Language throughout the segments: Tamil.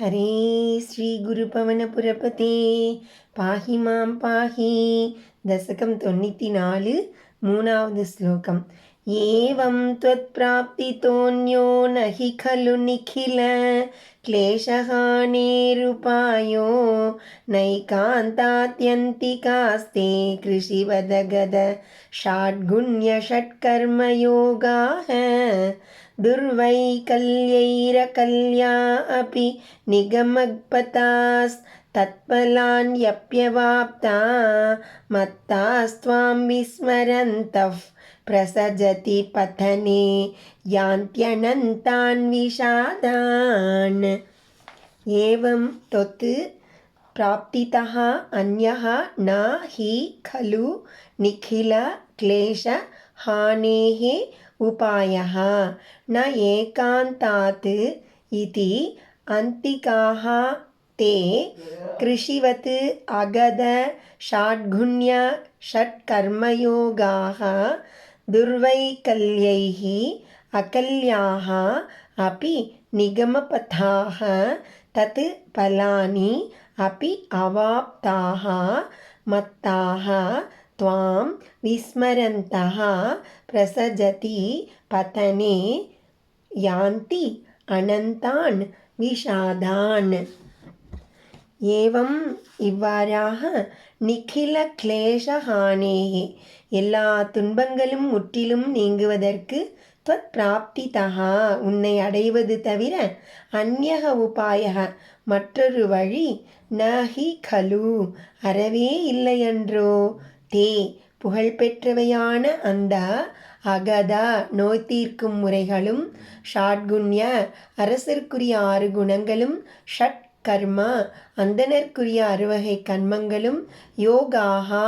हरे श्री गुरुपवनपुरपते पाहि मां पाहि दशकं 94 मूणावद् श्लोकम् एवं त्वत्प्राप्तितोऽन्यो न हि खलु निखिल क्लेशहानेरुपायो नैकान्तात्यन्तिकास्ते कृषिवदगद षड्गुण्यषट्कर्मयोगाः दुर्वैकल्यैरकल्या अपि निगमपतास्तत्फलान्यप्यवाप्ता मत्तास्त्वां विस्मरन्तः प्रसजति पतने यान्त्यनन्तान् विषादान्। एवं त्वत् प्राप्तितः अन्यः न हि खलु निखिल क्लेश हानेः उपायः न एकान्तात् इति अन्तिकाः ते कृषिवत् अगद षड्गुण्य षट्कर्मयोगाः दुर्वैकल्यैः अकल्याः अपि निगमपथाः तत् फलानि अपि अवाप्ताः मत्ताः त्वां विस्मरन्तः प्रसजति पतने यान्ति अनन्तान् விஷாதான். ஏவம் இவ்வாறாக நிখিல கிளேஷஹானேஹே எல்லா துன்பங்களும் முற்றிலும் நீங்குவதற்கு त्वत् பிராப்திதா உன்னை அடைவது தவிர அந்யக உபாயக மற்றொரு வழி நஹி கலு அறவே இல்லையன்றோ தே புகழ்பெற்றவையான அந்த அகதா நோய் தீர்க்கும் முறைகளும் ஷாட்குண்ய அரசர்க்குரிய 6 குணங்களும் ஷட் கர்மா அந்தனர்க்குரிய 6 வகை கர்மங்களும் யோகாஹா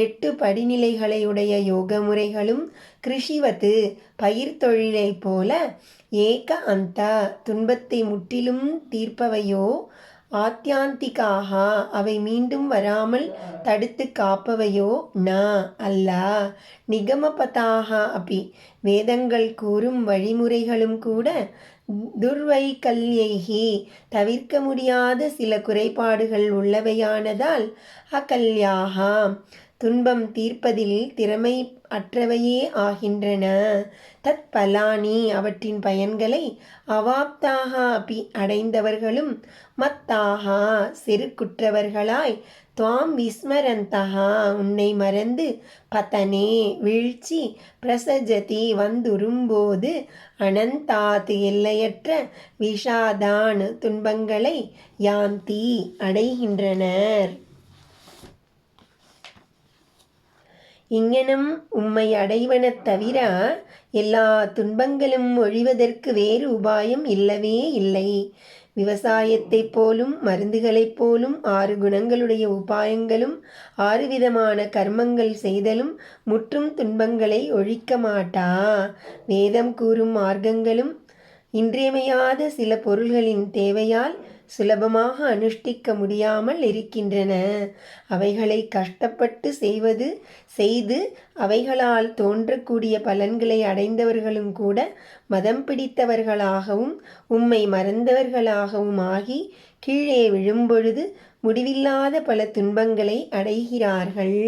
8 படிநிலைகளையுடைய யோக முறைகளும் கிருஷிவத்து பயிர் தொழிலை போல ஏக அந்த துன்பத்தை முற்றிலும் தீர்ப்பவையோ ஆத்யாந்திகாக அவை மீண்டும் வராமல் தடுத்து காப்பவையோ ந அல்ல நிகமபதாக அப்பி வேதங்கள் கூறும் வழிமுறைகளும் கூட துர்வைகல்யைஹி தவிர்க்க முடியாத சில குறைபாடுகள் உள்ளவையானதால் அகல்யாகா துன்பம் தீர்ப்பதில் திறமை அற்றவையே ஆகின்றன. தத் பலானி அவற்றின் பயன்களை அவாப்தாக அப்பி அடைந்தவர்களும் மத்தாகா செருக்குற்றவர்களாய் துவாம் விஸ்மரந்தகா உன்னை மறந்து பதனே வீழ்ச்சி பிரசஜதி வந்துரும்போது அனந்தாத் எல்லையற்ற விஷாதான் துன்பங்களை யாந்தி அடைகின்றனர். இங்ஙனம் உம்மை அடைவனத் தவிர எல்லா துன்பங்களும் ஒழிவதற்கு வேறு உபாயம் இல்லவே இல்லை. விவசாயத்தைப் போலும் மருந்துகளைப் போலும் 6 குணங்களுடைய உபாயங்களும் 6 விதமான கர்மங்கள் செய்தலும் முற்றும் துன்பங்களை ஒழிக்க மாட்டா. வேதம் கூறும் மார்க்கங்களும் இன்றியமையாத சில பொருள்களின் தேவையால் சுலபமாக அனுஷ்டிக்க முடியாமல் இருக்கின்றன. அவைகளை கஷ்டப்பட்டு செய்து அவைகளால் தோன்றக்கூடிய பலன்களை அடைந்தவர்களும் கூட மதம் பிடித்தவர்களாகவும் உம்மை மறந்தவர்களாகவும் ஆகி கீழே விழும்பொழுது முடிவில்லாத பல துன்பங்களை அடைகிறார்கள்.